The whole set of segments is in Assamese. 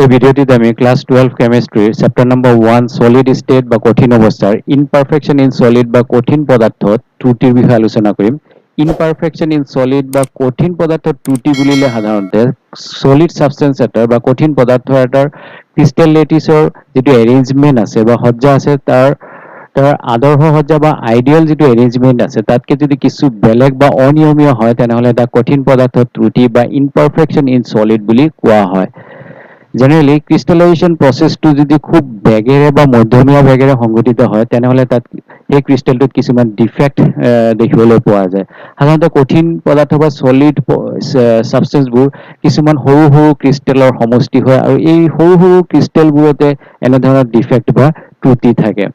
এই ভিডিওটিতে আমি ক্লাস 12 কেমিস্ট্রির চ্যাপ্টার নাম্বার 1 সলিড স্টেট বা কঠিন অবস্থার ইনপারফেকশন ইন সলিড বা কঠিন পদার্থত ত্ৰুটিৰ বিষয়ে আলোচনা কৰিম। ইনপাৰফেকশন ইন সলিড বা কঠিন পদাৰ্থৰ ত্ৰুটি বুলিলে সাধাৰণতে সলিড সাবস্টেন্স এটাৰ বা কঠিন পদাৰ্থ এটাৰ ক্ৰিস্টাল লেটিসৰ যেটো এৰেঞ্জমেন্ট আছে বা সজ্জা আছে তাৰ আদৰ্শ সজ্জা বা আইডিয়াল যেটো এৰেঞ্জমেন্ট আছে তাতকে যদি কিছু বেলেগ বা অনিয়মীয় হয় তেনেহলে এটা কঠিন পদাৰ্থৰ ত্ৰুটি বা ইনপাৰফেকশন ইন সলিড বুলি কোৱা হয়। জেনাৰেলি ক্ৰিস্টালাইজেশন প্ৰসেসটো যদি খুব বেগেৰে বা মধ্যমীয়া বেগেৰে সংঘটিত হয় তেনেহলে তাত এই ক্ৰিস্টালটোত কিছুমান ডিফেক্ট দেখিবলৈ পোৱা যায়। সাধাৰণতে কঠিন পদাৰ্থ বা সলিড সাবস্টেন্সবোৰ কিছুমান সৰু সৰু ক্ৰিস্টালৰ সমষ্টি হয় আৰু এই সৰু সৰু ক্ৰিস্টালবোৰতে এনে ধৰণৰ ডিফেক্ট বা ত্ৰুটি থাকে।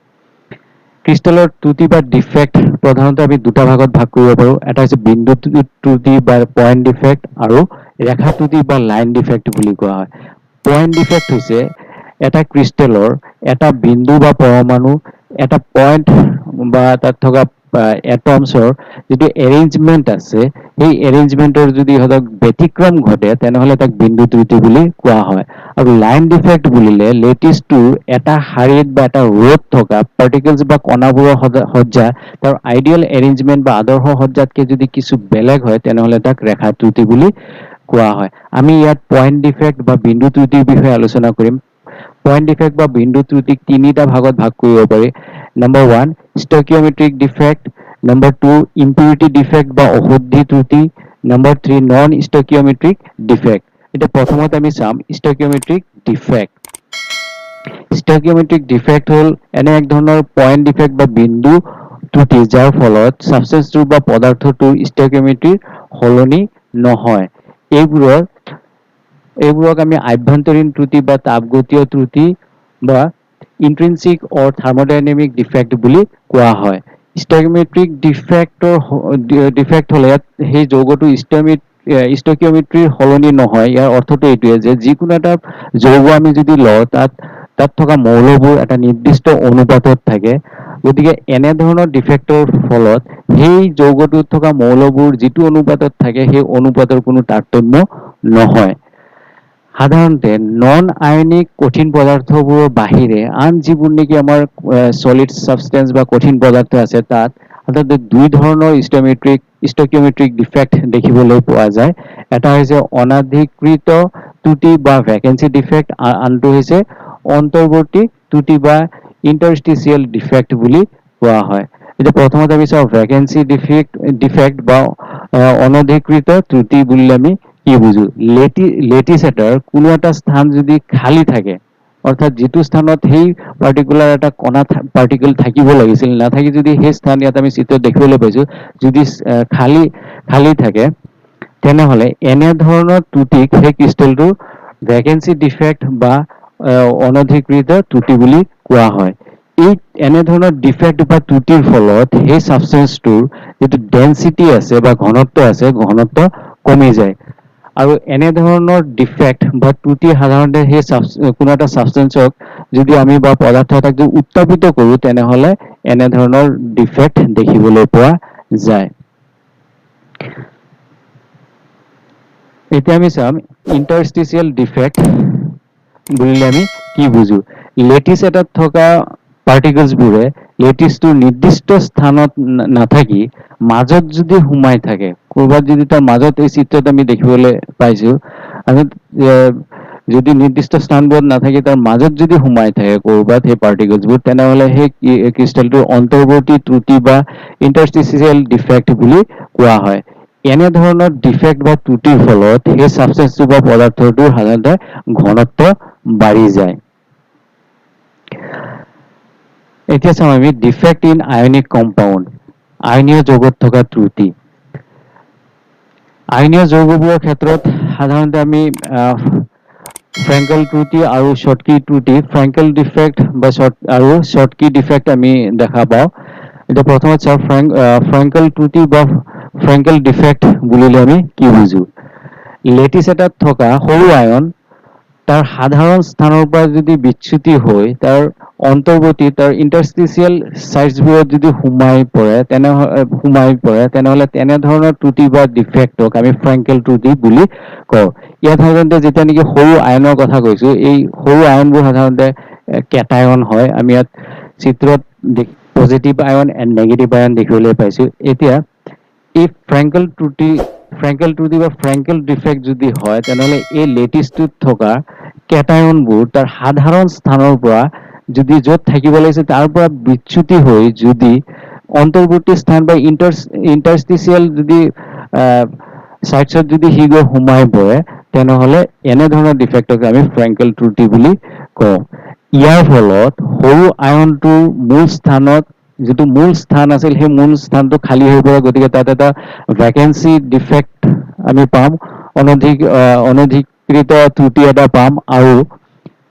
ক্ৰিস্টালৰ ত্ৰুটি বা ডিফেক্ট প্ৰধানতে আমি দুটা ভাগত ভাগ কৰিব পাৰোঁ। এটা হৈছে বিন্দু ত্ৰুটি বা পয়েন্ট ডিফেক্ট আৰু ৰেখা ত্ৰুটি বা লাইন ডিফেক্ট বুলি কোৱা হয়। পয়েন্ট ডিফেক্ট হৈছে এটা ক্ৰিস্টালৰ এটা বিন্দু বা পৰমাণু এটা পয়েন্ট বা তাত থকা এটমছৰ যেটো এৰেঞ্জমেন্ট আছে এই এৰেঞ্জমেন্টৰ যদি হয়তো ব্যতিক্ৰম ঘটে তেনেহলে তাক বিন্দু ত্ৰুটি বুলি কোৱা হয়। আৰু লাইন ডিফেক্ট বুলিলে লেটিসটো এটা শাৰীত বা এটা ৰোত থকা পাৰ্টিকলছ বা কণাবোৰৰ সজ্জা তাৰ আইডিয়াল এৰেঞ্জমেন্ট বা আদৰ্শ সজ্জাতকে যদি কিছু বেলেগ হয় তেনেহলে তাক ৰেখা ত্ৰুটি বুলি কোৱা হয়। আমি ইয়াত পয়েন্ট ডিফেক্ট বা বিন্দু ত্ৰুটিৰ বিষয়ে আলোচনা কৰিম। পয়েন্ট ডিফেক্ট বা বিন্দু ত্ৰুটিক তিনিটা ভাগত ভাগ কৰিব পাৰি। Number 1 stoichiometric defect, number 2 impurity defect বা অশুদ্ধি ত্রুটি, নাম্বার 3 নন স্টকিওমেট্রিক ডিফেক্ট। এটা প্রথমত আমি চাম স্টকিওমেট্রিক ডিফেক্ট। স্টকিওমেট্রিক ডিফেক্ট হল এনে এক ধৰণৰ পয়েন্ট ডিফেক্ট বা বিন্দু ত্ৰুটি যাৰ ফলত সাবস্টেন্সটো বা পদাৰ্থটোৰ স্টকিওমেট্ৰি সলনি নহয়। এইবোৰক আমি আভ্যন্তৰীণ ত্ৰুটি বা তাপগতীয় ত্ৰুটি বা ইন্ট্ৰিনসিক অৰ থাৰ্মোডাইনামিক ডিফেক্ট বুলি কোৱা হয়। স্টকিওমেট্ৰিক ডিফেক্ট হলে সেই যৌগটো স্টকিওমেট্ৰিৰ সলনি নহয়। ইয়াৰ অৰ্থটো এইটোৱে যে যিকোনো এটা যৌগ আমি যদি লওঁ তাত থকা মৌলবোৰ এটা নিৰ্দিষ্ট অনুপাতত থাকে। গতিকে এনে ধৰণৰ ডিফেক্টৰ ফলত সেই যৌগটোত থকা মৌলবোৰ যিটো অনুপাতত থাকে সেই অনুপাতৰ কোনো তাৰতম্য নহয়। সাধাৰণতে নন আয়নিক কঠিন পদাৰ্থবোৰৰ বাহিৰে আন যিবোৰ নেকি আমাৰ সলিড সাবস্টেন্স বা কঠিন পদাৰ্থ আছে তাত সাধাৰণতে দুই ধৰণৰ স্টকিওমেট্ৰিক ডিফেক্ট দেখিবলৈ পোৱা যায়। এটা হৈছে অনাধিকৃত ত্ৰুটি বা ভ্যাকেন্সি ডিফেক্ট, আনটো হৈছে অন্তৰ্বৰ্তী ত্ৰুটি বা ইন্টাৰস্টিচিয়েল ডিফেক্ট বুলি কোৱা হয়। এতিয়া প্ৰথমতে আমি চাওঁ ভ্যাকেন্সি ডিফেক্ট বা অনধিকৃত ত্ৰুটি বুলিলে আমি কি বুজো। লেটিস এটাৰ কোনো এটা স্থান যদি খালি থাকে, অৰ্থাৎ যিটো স্থানত সেই পাৰ্টিকুলাৰ এটা কণা পাৰ্টিকল থাকিব লাগিছিল নাথাকি যদি সেই স্থান ইয়াত আমি চিত্ৰত দেখিবলৈ পাইছো যদি খালি থাকে তেনেহলে এনে ধৰণৰ ত্ৰুটিক সেই ক্ৰিস্টালটো ভ্যাকেন্সি ডিফেক্ট বা অনধিকৃত ত্ৰুটি বুলি কোৱা হয়। এই এনে ধৰণৰ ডিফেক্ট বা ত্ৰুটিৰ ফলত সেই সাবস্টেন্সটোৰ যেটো ডেন্সিটি আছে বা ঘনত্ব আছে ঘনত্ব কমি যায়। আৰু এনে ধৰণৰ ডিফেক্ট বা ত্ৰুটি সাধাৰণতে সেই কোনো এটা সাবস্টেন্সক যদি আমি বা পদাৰ্থ এটাক যদি উত্তাপিত কৰো তেনেহলে এনে ধৰণৰ ডিফেক্ট দেখিবলৈ পোৱা যায়। এতিয়া আমি চাম ইন্টাৰস্টিচিয়াল ডিফেক্ট বুলিলে আমি কি বুজো। লেটিস এটাত থকা পাৰ্টিকলসবোৰে লেটিসটোৰ নিৰ্দিষ্ট স্থানত নাথাকি মাজত যদি সোমাই থাকে, কৰবাত যদি তাৰ মাজত এই চিত্ৰত আমি দেখিবলৈ পাইছো যদি নিৰ্দিষ্ট স্থানবোৰত নাথাকি তাৰ মাজত যদি সোমাই থাকে কৰবাত সেই পাৰ্টিকলসবোৰ তেনেহলে সেই ক্ৰিস্টালটোৰ অন্তৰ্বৰ্তী ত্ৰুটি বা ইন্টাৰস্টিচিয়াল ডিফেক্ট বুলি কোৱা হয়। এনে ধৰণৰ ডিফেক্ট বা ত্ৰুটিৰ ফলত সেই সাবস্টেন্সটো বা পদাৰ্থটোৰ সাধাৰণতে ঘনত্ব বাঢ়ি যায়। এতিয়া চাম আমি ডিফেক্ট ইন আয়নিক কম্পাউন্ড, আয়নীয় যৌগত থকা ত্ৰুটি। আয়নীয় যৌগবোৰৰ ক্ষেত্ৰত সাধাৰণতে আমি ফ্ৰেঙ্কেল ত্ৰুটি আৰু শৰ্টকি ত্ৰুটি, ফ্ৰেঙ্কেল ডিফেক্ট বা শৰ্টকি ডিফেক্ট আমি দেখা পাওঁ। এতিয়া প্ৰথমত চাওঁ ফ্ৰেঙ্কেল ত্ৰুটি বা ফ্ৰেঙ্কেল ডিফেক্ট বুলিলে আমি কি বুজো। লেটিস এটাত থকা সৰু আয়ন তাৰ সাধাৰণ স্থানৰ পৰা যদি বিচ্যুতি হৈ তাৰ অন্তৰ্বৰ্তী তাৰ ইণ্টাৰষ্টিচিয়েল চাইটছবোৰত যদি সোমাই পৰে তেনেহ'লে তেনেধৰণৰ ত্ৰুটি বা ডিফেক্টক আমি ফ্ৰেংকেল ত্ৰুটি বুলি কওঁ। ইয়াত সাধাৰণতে যেতিয়া নেকি সৰু আয়নৰ কথা কৈছো, এই সৰু আয়নবোৰ সাধাৰণতে কেটায়ন হয়। আমি ইয়াত চিত্ৰত পজিটিভ আয়ন এণ্ড নেগেটিভ আয়ন দেখিবলৈ পাইছো। এতিয়া এই ফ্ৰেংকেল ত্ৰুটি বা ফ্ৰেংকেল ডিফেক্ট যদি হয় তেনেহ'লে এই লেটিছটোত থকা কেটায়নবোৰ তাৰ সাধাৰণ স্থানৰ পৰা যদি য'ত থাকিব লাগিছে তাৰ পৰা বিচ্যুতি হৈ যদি অন্তৰ্বৰ্তী স্থান বা ইণ্টাৰষ্টিচিয়েল যদি চাইটছত যদি সি গৈ সোমাই পৰে তেনেহ'লে এনেধৰণৰ ডিফেক্টক আমি ফ্ৰেংকেল ত্ৰুটি বুলি কওঁ। ইয়াৰ ফলত সৰু আয়নটোৰ যিটো মূল স্থান আছিল সেই মূল স্থানটো খালী হৈ পৰে, গতিকে তাত এটা ভেকেঞ্চি ডিফেক্ট আমি পাম, অনধিকৃত ত্ৰুটি এটা পাম, আৰু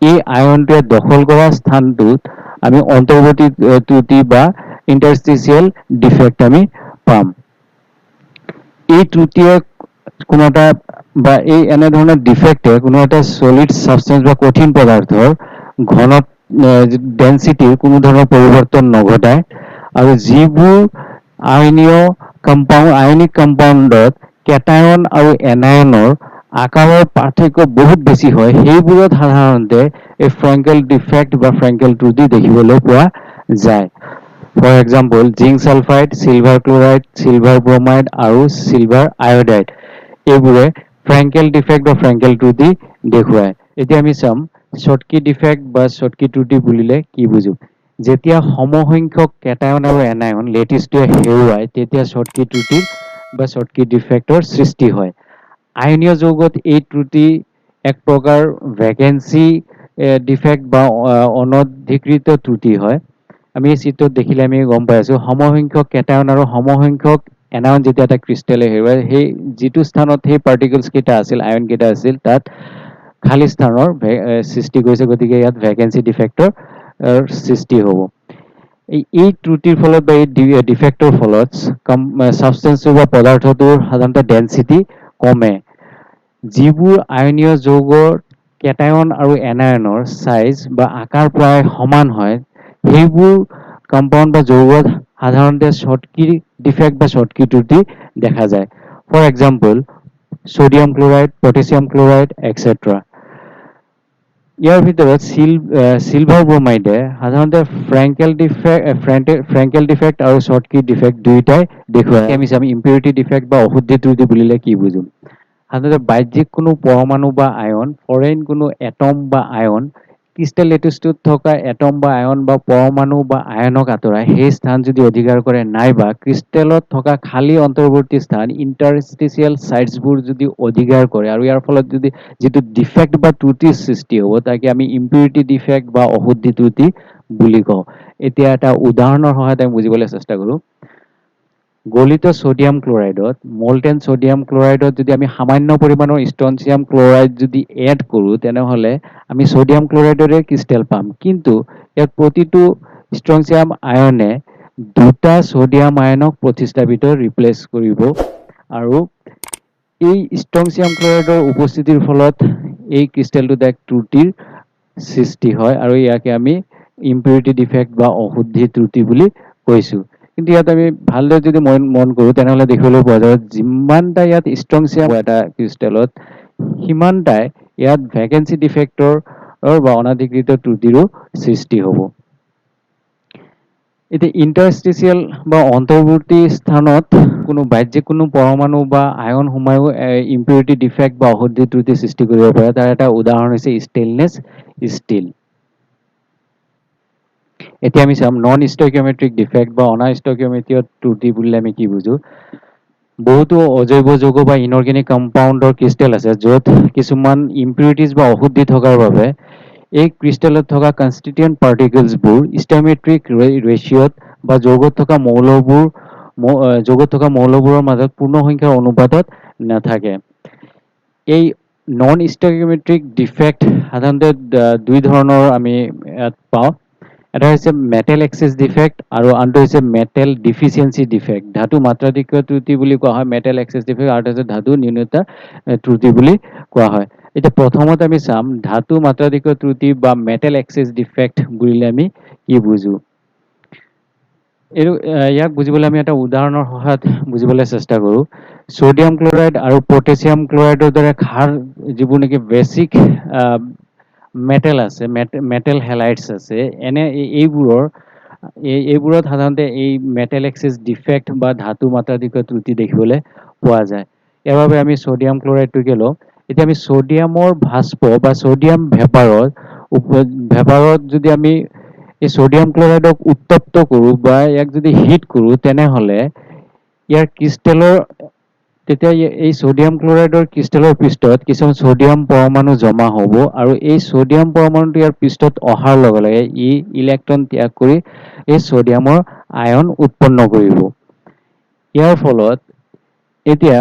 এই আয়নটোৱে দখল কৰা স্থানটোত আমি অন্তৰ্বৰ্তী ত্ৰুটি বা ইণ্টাৰষ্টিচিয়েল ডিফেক্ট আমি পাম। এই ত্ৰুটিয়ে কোনো এটা বা এই এনেধৰণৰ ডিফেক্টে কোনো এটা সলিড সাবষ্টেন্স বা কঠিন পদাৰ্থৰ ঘনত ডেন্সিটিৰ কোনো ধৰণৰ পৰিৱৰ্তন নঘটায়, আৰু যিবোৰ আয়নিক কম্পাউণ্ডত কেটায়ন আৰু এনায়নৰ আকাৰৰ পাৰ্থক্য বহুত বেছি হয়, সেইবোৰত সাধাৰণতে এই ফ্ৰেংকেল ডিফেক্ট বা ফ্ৰেংকেল ত্ৰুটি দেখিবলৈ পোৱা যায়। For example, zinc sulphide, silver chloride, silver bromide আৰু চিলভাৰ আয়ডাইড এইবোৰে ফ্ৰেংকেল ডিফেক্ট বা ফ্ৰেংকেল ত্ৰুটি দেখুৱায়। এতিয়া আমি চাম শৰ্টকি ডিফেক্ট বা শৰ্টকি ত্ৰুটি বুলিলে কি বুজো। যেতিয়া সমসংখ্যক কেটায়ন আৰু এনায়ন লেটিছটোৱে হেৰুৱায় তেতিয়া শৰ্টকি ত্ৰুটি বা শৰ্টকি ডিফেক্টৰ সৃষ্টি হয়। আয়নীয় যৌগত এই ত্ৰুটি এক প্ৰকাৰ ভেকেঞ্চি ডিফেক্ট বা অনধিকৃত ত্ৰুটি হয়। আমি এই চিত্ৰত দেখিলে আমি গম পাই আছো, সমসংখ্যক কেটায়ন আৰু সমসংখ্যক এনায়ন যেতিয়া এটা ক্ৰিষ্টেলে হেৰুৱায়, সেই যিটো স্থানত সেই পাৰ্টিকলছ কেইটা আছিল, আয়ন কেইটা আছিল, তাত খালী স্থানৰ সৃষ্টি কৰিছে, গতিকে ইয়াত ভেকেঞ্চি ডিফেক্টৰ সৃষ্টি হ'ব। এই ত্ৰুটিৰ ফলত বা এই ডিফেক্টৰ ফলত সাবষ্টেন্সটো বা পদাৰ্থটোৰ সাধাৰণতে ডেন্সিটি কমে। যিবোৰ আয়নীয় যৌগৰ কেটায়ন আৰু এনায়নৰ সাইজ বা আকাৰ প্ৰায় সমান হয়, সেইবোৰ কম্পাউণ্ড বা যৌগত সাধাৰণতে শৰ্টকি ডিফেক্ট বা শৰ্টকি ত্ৰুটি দেখা যায়। For example, sodium chloride, potassium chloride etcetera. ইয়াৰ ভিতৰত চিলভাৰ ব্ৰমাইডে সাধাৰণতে ফ্ৰেংকেল ডিফেক্ট আৰু শৰ্টকি ডিফেক্ট দুয়োটাই দেখুৱায়। আমি চাম ইম্পিউৰিটি ডিফেক্ট বা অশুদ্ধি ত্ৰুটি বুলিলে কি বুজো। সাধাৰণতে বাহ্যিক কোনো পৰমাণু বা আয়ন, ফৰেইন কোনো এটম বা আয়ন ক্ৰিষ্টেল লেটিছটোত থকা এটম বা আয়ন বা পৰমাণু বা আয়নক আঁতৰাই সেই স্থান যদি অধিকাৰ কৰে, নাইবা ক্ৰিষ্টেলত থকা খালী অন্তৰ্বৰ্তী স্থান ইণ্টাৰষ্টিচিয়েল চাইটছবোৰ যদি অধিকাৰ কৰে, আৰু ইয়াৰ ফলত যদি যিটো ডিফেক্ট বা ত্ৰুটিৰ সৃষ্টি হ'ব তাকে আমি ইম্পিউৰিটি ডিফেক্ট বা অশুদ্ধি ত্ৰুটি বুলি কওঁ। এতিয়া এটা উদাহৰণৰ সহায়ত আমি বুজিবলৈ চেষ্টা কৰোঁ। গলিত সোডিয়াম ক্লৰাইডত, মল্টেন সোডিয়াম ক্লৰাইডত যদি আমি সামান্য পৰিমাণৰ ষ্ট্ৰনচিয়াম ক্লৰাইড যদি এড কৰোঁ তেনেহ'লে আমি সোডিয়াম ক্লৰাইডৰে ক্ৰিষ্টেল পাম, কিন্তু ইয়াত প্ৰতিটো ষ্ট্ৰনচিয়াম আয়নে দুটা সোডিয়াম আয়নক প্ৰতিস্থাপিত ৰিপ্লেচ কৰিব, আৰু এই ষ্ট্ৰনচিয়াম ক্লৰাইডৰ উপস্থিতিৰ ফলত এই ক্ৰিষ্টেলটোত এক ত্ৰুটিৰ সৃষ্টি হয়, আৰু ইয়াকে আমি ইম্পিউৰিটি ডিফেক্ট বা অশুদ্ধি ত্ৰুটি বুলি কৈছোঁ। কিন্তু ইয়াত আমি ভালদৰে যদি মন কৰোঁ তেনেহ'লে দেখিবলৈ পোৱা যায় যিমানটা ইয়াত ষ্ট্ৰনচিয়াম এটা ক্ৰিষ্টেলত, সিমানটাই ইয়াত ভেকেঞ্চি ডিফেক্টৰ বা অনধিকৃত ত্ৰুটিৰো সৃষ্টি হ'ব। এতিয়া ইণ্টাৰষ্টিচিয়েল বা অন্তৰ্বৰ্তী স্থানত কোনো বাহ্যিক কোনো পৰমাণু বা আয়ন সোমায়ো ইম্পিউৰিটি ডিফেক্ট বা অশুদ্ধি ত্ৰুটি সৃষ্টি কৰিব পাৰে। তাৰ এটা উদাহৰণ হৈছে ষ্টেইনলেছ ষ্টীল। এতিয়া আমি চাম নন ষ্টকিঅমেট্ৰিক ডিফেক্ট বা অনাষ্টকিঅমেট্ৰিক ত্ৰুটি বুলিলে আমি কি বুজো। বহুতো অজৈব যৌগ বা ইনঅৰ্গেনিক কম্পাউণ্ডৰ ক্ৰিষ্টেল আছে য'ত কিছুমান ইম্পিউৰিটিজ বা অশুদ্ধি থকাৰ বাবে এই ক্ৰিষ্টেলত থকা কনষ্টিটিউয়েণ্ট পাৰ্টিকলছবোৰ ষ্টকিঅমেট্ৰিক ৰেচিঅ'ত বা যৌগত থকা মৌলবোৰৰ মাজত পূৰ্ণ সংখ্যাৰ অনুপাতত নাথাকে। এই নন ষ্টকিঅমেট্ৰিক ডিফেক্ট সাধাৰণতে দুই ধৰণৰ আমি ইয়াত পাওঁ। এটা হৈছে মেটেল এক্সেছ ডিফেক্ট আৰু আনটো হৈছে মেটেল ডিফিচিয়েঞ্চি ডিফেক্ট। ধাতু মাত্ৰাধিক্য ত্ৰুটি বুলি কোৱা হয় মেটেল এক্সেছ ডিফেক্ট, আৰু এটা হৈছে ধাতু ন্যূনতা ত্ৰুটি বুলি কোৱা হয়। এতিয়া প্ৰথমত আমি চাম ধাতু মাত্ৰাধিক ত্ৰুটি বা মেটেল এক্সেছ ডিফেক্ট বুলিলে আমি কি বুজো। ইয়াক বুজিবলৈ আমি এটা উদাহৰণৰ সহায়ত বুজিবলৈ চেষ্টা কৰোঁ। ছ'ডিয়াম ক্লৰাইড আৰু পটাছিয়াম ক্লৰাইডৰ দৰে ক্ষাৰ যিবোৰ নেকি বেছিক মেটেল আছে, মেটেল হেলাইডছ আছে, এইবোৰত সাধাৰণতে এই মেটেল এক্সেছ ডিফেক্ট বা ধাতু মাত্ৰাধিক ত্ৰুটি দেখিবলৈ পোৱা যায়। ইয়াৰ বাবে আমি ছ'ডিয়াম ক্লৰাইডটোকে লওঁ। এতিয়া আমি ছ'ডিয়ামৰ ভাস্প বা ছ'ডিয়াম ভেপাৰত যদি আমি এই ছ'ডিয়াম ক্লৰাইডক উত্তপ্ত কৰোঁ বা ইয়াক যদি হিট কৰোঁ, তেনেহ'লে ইয়াৰ তেতিয়া এই ছ'ডিয়াম ক্লৰাইডৰ ক্ৰিষ্টেলৰ পৃষ্ঠত কিছুমান ছ'ডিয়াম পৰমাণু জমা হ'ব আৰু এই ছ'ডিয়াম পৰমাণুটো ইয়াৰ পৃষ্ঠত অহাৰ লগে লগে ই ইলেক্ট্ৰন ত্যাগ কৰি এই ছ'ডিয়ামৰ আয়ন উৎপন্ন কৰিব। ইয়াৰ ফলত এতিয়া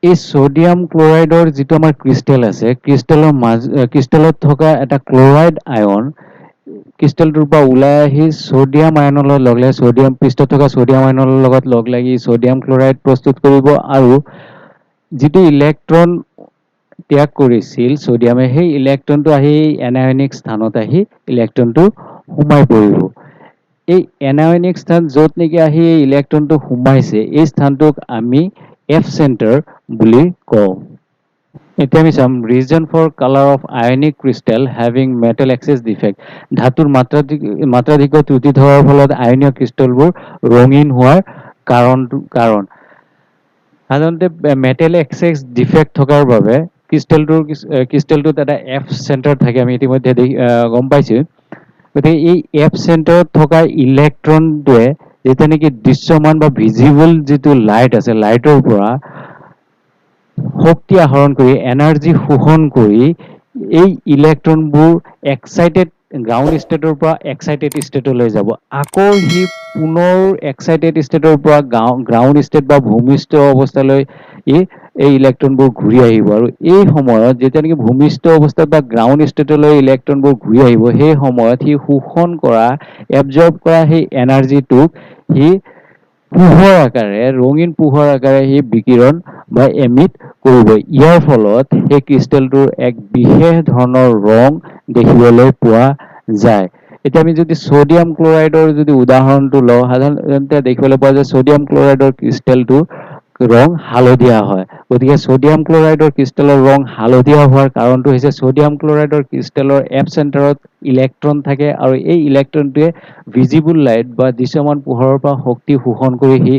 এই ছ'ডিয়াম ক্লৰাইডৰ যিটো আমাৰ ক্ৰিষ্টেল আছে, ক্ৰিষ্টেলত থকা এটা ক্লৰাইড আয়ন ক্ৰিষ্টেলটোৰ পৰা ওলাই আহি ছ'ডিয়াম আয়নৰ লগত লগ লাগি পৃষ্ঠত থকা ছ'ডিয়াম আয়নৰ লগত লগ লাগি ছ'ডিয়াম ক্লৰাইড প্ৰস্তুত কৰিব আৰু যিটো ইলেক্ট্ৰন ত্যাগ কৰিছিল ছ'ডিয়ামে, সেই ইলেক্ট্ৰনটো আহি এনায়নিক স্থানত আহি ইলেক্ট্ৰনটো সোমাই পৰিব। এই এনায়নিক স্থান য'ত নেকি আহি এই ইলেক্ট্ৰনটো সোমাইছে, এই স্থানটোক আমি এফ চেণ্টাৰ বুলি কওঁ। এতিয়া আমি চাম reason for colour of ionic crystal having metal excess defect. ধাতুৰ মাত্ৰাধিক ত্ৰুটি থকাৰ ফলত আয়নীয় ক্ৰিষ্টেলবোৰ ৰঙীন হোৱাৰ কাৰণ সাধাৰণতে মেটেল এক্সেছ ডিফেক্ট থকাৰ বাবে ক্ৰিষ্টেলটোত এটা এফ চেণ্টাৰ থাকে, আমি ইতিমধ্যে গম পাইছোঁ। গতিকে এই এফ চেণ্টাৰত থকা ইলেক্ট্ৰনটোৱে যেতিয়া নেকি দৃশ্যমান বা ভিজিবল যিটো লাইট আছে, লাইটৰ পৰা শক্তি আহৰণ কৰি এনাৰ্জি শোষণ কৰি এই ইলেক্ট্ৰনবোৰ গ্ৰাউণ্ড ষ্টেটৰ পৰা এক্সাইটেড ষ্টেটলৈ যাব। আকৌ সি পুনৰ এক্সাইটেড ষ্টেটৰ পৰা গ্ৰাউণ্ড ষ্টেট বা ভূমিষ্ঠ অৱস্থালৈ এই ইলেক্ট্ৰনবোৰ ঘূৰি আহিব আৰু এই সময়ত যেতিয়া নেকি ভূমিষ্ঠ অৱস্থাত বা গ্ৰাউণ্ড ষ্টেটলৈ ইলেক্ট্ৰনবোৰ ঘূৰি আহিব, সেই সময়ত সি শোষণ কৰা, এবজৰ্ব কৰা সেই এনাৰ্জিটোক সি ৰঙীন পোহৰ আকাৰে সি বিকিৰণ বা এমিট কৰিব। ইয়াৰ ফলত সেই ক্ৰিষ্টেলটোৰ এক বিশেষ ধৰণৰ ৰং দেখিবলৈ পোৱা যায়। এতিয়া আমি যদি ছ'ডিয়াম ক্লৰাইডৰ যদি উদাহৰণটো লওঁ, সাধাৰণতে দেখিবলৈ পোৱা যায় ছ'ডিয়াম ক্লৰাইডৰ ক্ৰিষ্টেলটো ৰং হালধীয়া হয়। গতিকে ছ'ডিয়াম ক্লৰাইডৰ ক্ৰিষ্টেলৰ ৰং হালধীয়া হোৱাৰ কাৰণটো হৈছে ছ'ডিয়াম ক্লৰাইডৰ ক্ৰিষ্টেলৰ এফ চেণ্টাৰত ইলেক্ট্ৰন থাকে আৰু এই ইলেক্ট্ৰনটোৱে ভিজিবল লাইট বা দৃশ্যমান পোহৰৰ পৰা শক্তি শোষণ কৰি সি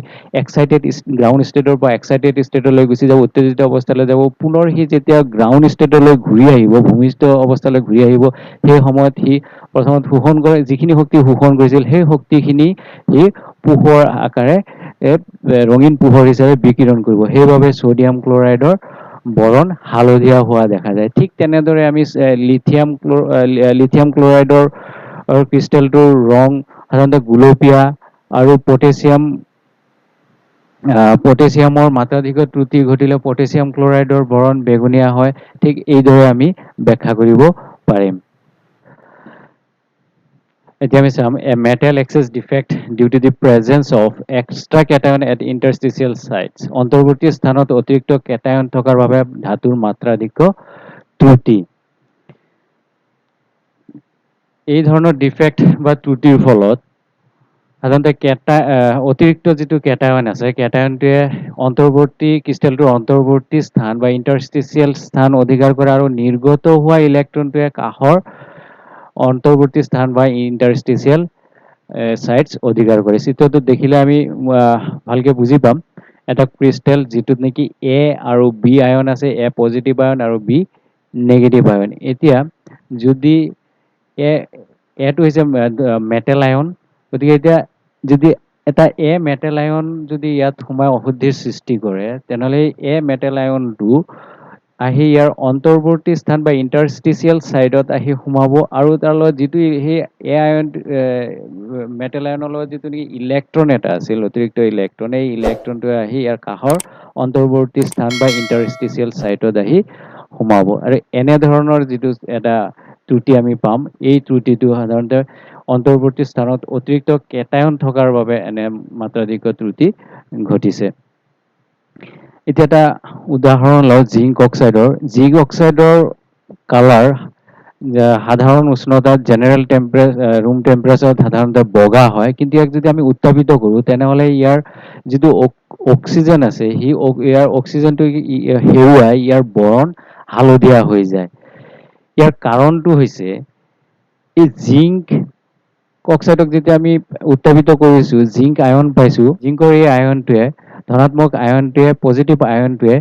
গ্ৰাউণ্ড ষ্টেটৰ পৰা এক্সাইটেড ষ্টেটলৈ গুচি যাব, উত্তেজিত অৱস্থালৈ যাব। পুনৰ সি যেতিয়া গ্ৰাউণ্ড ষ্টেটলৈ ঘূৰি আহিব, ভূমিষ্ঠ অৱস্থালৈ ঘূৰি আহিব, সেই সময়ত সি প্ৰথমত যিখিনি শক্তি শোষণ কৰিছিল, সেই শক্তিখিনি সি পোহৰ আকাৰে ৰঙীন পোহৰ হিচাপে বিকিৰণ কৰিব। সেইবাবে ছ'ডিয়াম ক্লৰাইডৰ বৰণ হালধীয়া হোৱা দেখা যায়। ঠিক তেনেদৰে আমি লিথিয়াম ক্লৰাইডৰ ক্ৰিষ্টেলটোৰ ৰং সাধাৰণতে গুলপীয়া আৰু পটাছিয়ামৰ মাত্ৰাধিক ত্ৰুটি ঘটিলে পটাছিয়াম ক্লৰাইডৰ বৰণ বেঙুনীয়া হয়। ঠিক এইদৰে আমি ব্যাখ্যা কৰিব পাৰিম। এতিয়া আমি চাম metal excess defect due to the presence of extra cation at interstitial sites. অন্তৰ্বৰ্তী স্থানত অতিৰিক্ত কেটায়ন থকাৰ বাবে ধাতুৰ মাত্ৰাধিক ত্ৰুটি। এই ধৰণৰ ডিফেক্ট বা ত্ৰুটিৰ ফলত সাধাৰণতে অতিৰিক্ত যিটো কেটায়ন আছে, কেটায়নটোৱে ক্ৰিষ্টেলটোৰ অন্তৰ্বৰ্তী স্থান বা ইণ্টাৰষ্টিচিয়েল স্থান অধিকাৰ কৰে আৰু নিৰ্গত হোৱা ইলেক্ট্ৰনটোৱে কাষৰ অন্তৰ্বৰ্তী স্থান বা ইণ্টাৰষ্টিচিয়েল চাইটছ অধিকাৰ কৰে। চিত্ৰটোত দেখিলে আমি ভালকে বুজি পাম। এটা ক্ৰিষ্টেল যিটোত নেকি এ আৰু বি আয়ন আছে, এ পজিটিভ আয়ন আৰু বি নেগেটিভ আয়ন। এতিয়া যদি এটো হৈছে মেটেল আয়ন, গতিকে এতিয়া যদি এটা মেটেল আয়ন যদি ইয়াত সোমাই অশুদ্ধিৰ সৃষ্টি কৰে, তেনেহ'লে মেটেল আয়নটো আহি ইয়াৰ অন্তৰ্বৰ্তী স্থান বা ইণ্টাৰষ্টিচিয়েল চাইডত আহি সোমাব আৰু তাৰ লগত যিটো সেই মেটেল আয়নৰ লগত যিটো নেকি ইলেক্ট্ৰন এটা আছিল, অতিৰিক্ত ইলেক্ট্ৰন, এই ইলেক্ট্ৰনটোৱে আহি ইয়াৰ কাষৰ অন্তৰ্বৰ্তী স্থান বা ইণ্টাৰষ্টিচিয়েল চাইটত আহি সোমাব আৰু এনেধৰণৰ যিটো এটা ত্ৰুটি আমি পাম, এই ত্ৰুটিটো সাধাৰণতে অন্তৰ্বৰ্তী স্থানত অতিৰিক্ত কেটায়ন থকাৰ বাবে এনে মাত্ৰাধিক ত্ৰুটি ঘটিছে। এতিয়া এটা উদাহৰণ লওঁ জিংক অক্সাইডৰ। জিংক অক্সাইডৰ কালাৰ সাধাৰণ উষ্ণতাত জেনেৰেল ৰুম টেম্পাৰেচাৰত সাধাৰণতে বগা হয়, কিন্তু ইয়াক যদি আমি উত্তাপিত কৰোঁ তেনেহ'লে ইয়াৰ যিটো অক্সিজেন আছে ইয়াৰ অক্সিজেনটো হেৰুৱাই ইয়াৰ বৰণ হালধীয়া হৈ যায়। ইয়াৰ কাৰণটো হৈছে এই জিংক অক্সাইডক যেতিয়া আমি উত্তাপিত কৰিছো, জিংক আয়ন পাইছো, জিংকৰ এই আয়নটোৱে ধনাত্মক আয়নটোৱে পজিটিভ আয়নটোৱে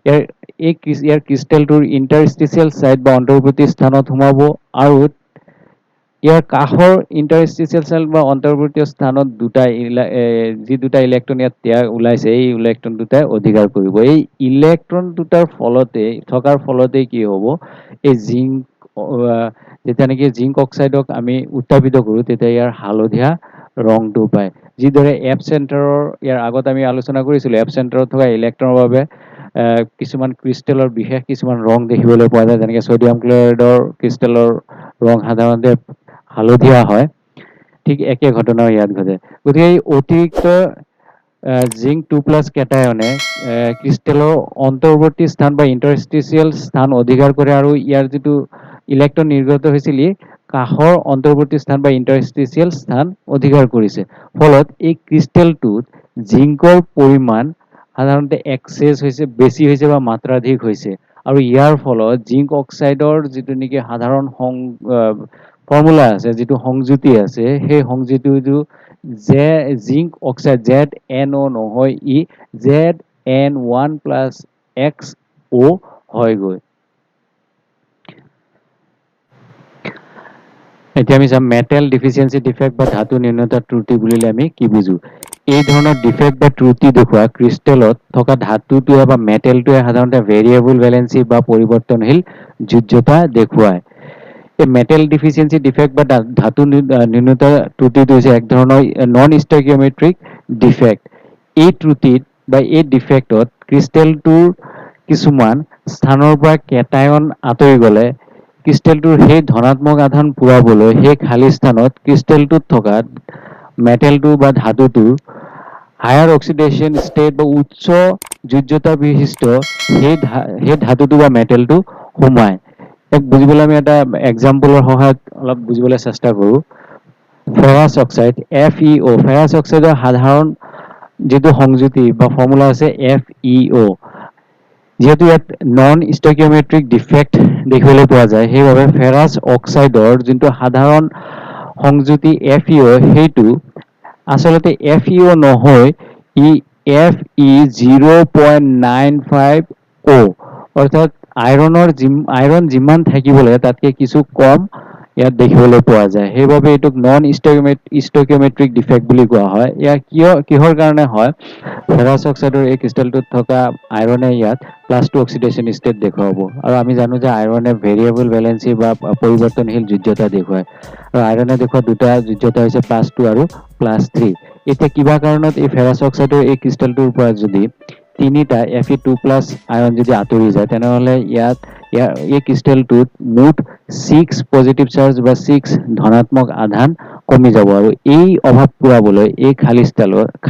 ইয়াৰ ক্ৰিষ্টেলটোৰ ইণ্টাৰষ্টিচিয়েল ছাইট বা অন্তৰ্বৰ্তী স্থানত সোমাব আৰু ইয়াৰ কাষৰ ইণ্টাৰষ্টিচিয়েল ছাইট বা অন্তৰ্বৰ্তী স্থানত যি দুটা ইলেক্ট্ৰন ইয়াত ওলাইছে, এই ইলেক্ট্ৰন দুটাই অধিকাৰ কৰিব। এই ইলেক্ট্ৰন দুটাৰ থকাৰ ফলতে কি হ'ব, এই যেতিয়া নেকি জিংক অক্সাইডক আমি উত্তাপিত কৰোঁ তেতিয়া ইয়াৰ হালধীয়া ৰংটো পায়। যিদৰে এফ চেণ্টাৰৰ ইয়াৰ আগত আমি আলোচনা কৰিছিলোঁ, এফ চেণ্টাৰত থকা ইলেক্ট্ৰনৰ বাবে কিছুমান ক্ৰিষ্টেলৰ বিশেষ কিছুমান ৰং দেখিবলৈ পোৱা যায়, যেনেকৈ ছডিয়াম ক্লৰাইডৰ ক্ৰিষ্টেলৰ ৰং সাধাৰণতে হালধীয়া হয়। ঠিক একে ঘটনাও ইয়াত ঘটে। গতিকে এই অতিৰিক্ত জিংক 2+ কেটায়নে ক্ৰিষ্টেলৰ অন্তৰ্বৰ্তী স্থান বা ইণ্টাৰষ্টিচিয়েল স্থান অধিকাৰ কৰে আৰু ইয়াৰ যিটো ইলেক্ট্ৰন নিৰ্গত হৈছিল কাষৰ অন্তৰ্বৰ্তী স্থান বা ইণ্টাৰষ্টিচিয়েল স্থান অধিকাৰ কৰিছে। ফলত এই ক্ৰিষ্টেলটোত জিংকৰ পৰিমাণ সাধাৰণতে বেছি হৈছে বা মাত্ৰাধিক হৈছে, আৰু ইয়াৰ ফলত জিংক অক্সাইডৰ যিটো নেকি সাধাৰণ ফৰ্মুলা আছে, যিটো সংযুতি আছে, সেই সংযুতিটো জিংক অক্সাইড ZnO নহয়, ই Zn1+xO হয়গৈ। এতিয়া আমি চাম মেটেল ডিফিচিয়েঞ্চি ডিফেক্ট বা ধাতু নিম্নতা ত্ৰুটি বুলিলে আমি কি বুজো। এই ধৰণৰ ডিফেক্ট বা ত্ৰুটি দেখুওৱা ক্ৰিষ্টেলত থকা ধাতুটোৱে বা মেটেলটোৱে সাধাৰণতে ভেৰিয়েবল ভেলেন্সি বা পৰিৱৰ্তনশীল যোজ্যতা দেখুৱায়। এই মেটেল ডিফিচিয়েঞ্চি ডিফেক্ট বা ধাতু নিম্নতা ত্ৰুটিটো হৈছে এক ধৰণৰ নন ষ্টাইকিঅমেট্ৰিক ডিফেক্ট। এই ত্ৰুটিত বা এই ডিফেক্টত ক্ৰিষ্টেলটোৰ কিছুমান স্থানৰ পৰা কেটায়ন আঁতৰি গ'লে ক্ৰিষ্টেলটোৰ সেই ধনাত্মক আধান পূৰাবলৈ সেই খালী স্থানত ক্ৰিষ্টেলটোত থকা মেটেলটো বা ধাতুটোৰ হায়াৰ অক্সিডেশ্যন ষ্টেট বা উচ্চ যোজ্যতা বিশিষ্ট সেই ধাতুটো বা মেটেলটো সোমায়। ইয়াক বুজিবলৈ আমি এটা এক্সাম্পলৰ সহায়ত অলপ বুজিবলৈ চেষ্টা কৰোঁ। ফেৰাছ অক্সাইড FeO, ফেৰাছ অক্সাইডৰ সাধাৰণ যিটো সংযুতি বা ফৰ্মুলা আছে FeO। যিহেতু ইয়াত নন ষ্টাইকিঅমেট্ৰিক ডিফেক্ট দেখিবলৈ পোৱা যায়, সেইবাবে ফেৰাছ অক্সাইডৰ যোনটো সাধাৰণ সংযুতি FeO, সেইটো আচলতে FeO নহয়, ই Fe0.95O, অৰ্থাৎ আইৰণ যিমান থাকিব লাগে তাতকৈ কিছু কম ইয়াত দেখিবলৈ পোৱা যায়। সেইবাবে এইটোক নন ষ্টাইকিঅমেট্ৰিক ডিফেক্ট বুলি কোৱা হয়। কিহৰ কাৰণে হয়, ফেৰাছ অক্সাইডৰ এই ক্ৰিষ্টেলটোত থকা আইৰণে ইয়াত +2 অক্সিডেশ্যন ষ্টেট দেখুৱাব, আৰু আমি জানো যে আইৰণে ভেৰিয়েবল ভেলেন্সি বা পৰিৱৰ্তনশীল যোজ্যতা দেখুৱায়, আৰু আইৰণে দেখুওৱা দুটা যোজ্যতা হৈছে +2 আৰু +3। এতিয়া কিবা কাৰণত এই ফেৰাছ অক্সাইডৰ এই ক্ৰিষ্টেলটোৰ পৰা যদি তিনিটা Fe2+ আয়ন যদি আঁতৰি যায়, তেনেহ'লে এই ক্ৰিষ্টেলটোত মুঠ 6 পজিটিভ চাৰ্জ বা 6 ধনাত্মক আধান কমি যাব, আৰু এই অভাৱ পূৰাবলৈ এই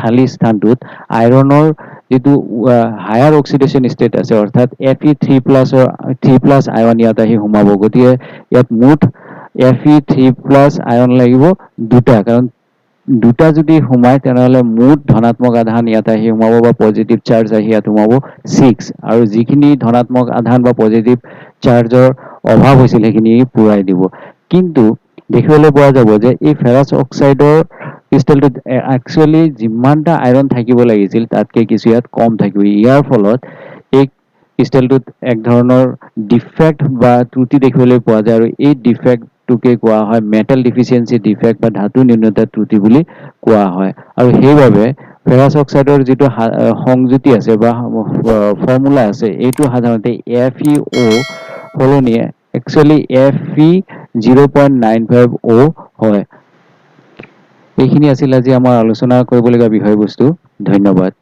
খালী স্থানটোত আইৰণৰ যিটো হায়াৰ অক্সিডেশ্যন ষ্টেট আছে, অৰ্থাৎ Fe3+ আয়ন ইয়াত আহি সোমাব। গতিকে ইয়াত মুঠ Fe3+ আয়ন লাগিব দুটা, কাৰণ দুটা যদি সোমায় তেনেহ'লে মুঠ ধনাত্মক আধান ইয়াত আহি সোমাব বা পজিটিভ চাৰ্জ আহি ইয়াত সোমাব 6, আৰু যিখিনি ধনাত্মক আধান বা পজিটিভ চাৰ্জৰ অভাৱ হৈছিল সেইখিনি পূৰাই দিব। কিন্তু দেখিবলৈ পোৱা যাব যে এই ফেৰাছ অক্সাইডৰ ক্ৰিষ্টেলটোত একচুৱেলি যিমানটা আইৰণ থাকিব লাগিছিল তাতকৈ কিছু ইয়াত কম থাকিব। ইয়াৰ ফলত এই ক্ৰিষ্টেলটোত এক ধৰণৰ ডিফেক্ট বা ত্ৰুটি দেখিবলৈ পোৱা যায়, আৰু এই ডিফেক্টটোকে কোৱা হয় মেটেল ডিফিচিয়েঞ্চি ডিফেক্ট বা ধাতু নিম্নতা ত্ৰুটি বুলি কোৱা হয়। আৰু সেইবাবে ফেৰাছ অক্সাইডৰ যিটো সংযুতি আছে বা ফৰ্মুলা আছে, এইটো সাধাৰণতে FeO সলনি একচুৱেলি Fe0.95O হয়। এইখিনি আছিল আজি আমাৰ আলোচনা কৰিবলগীয়া বিষয়বস্তু। ধন্যবাদ।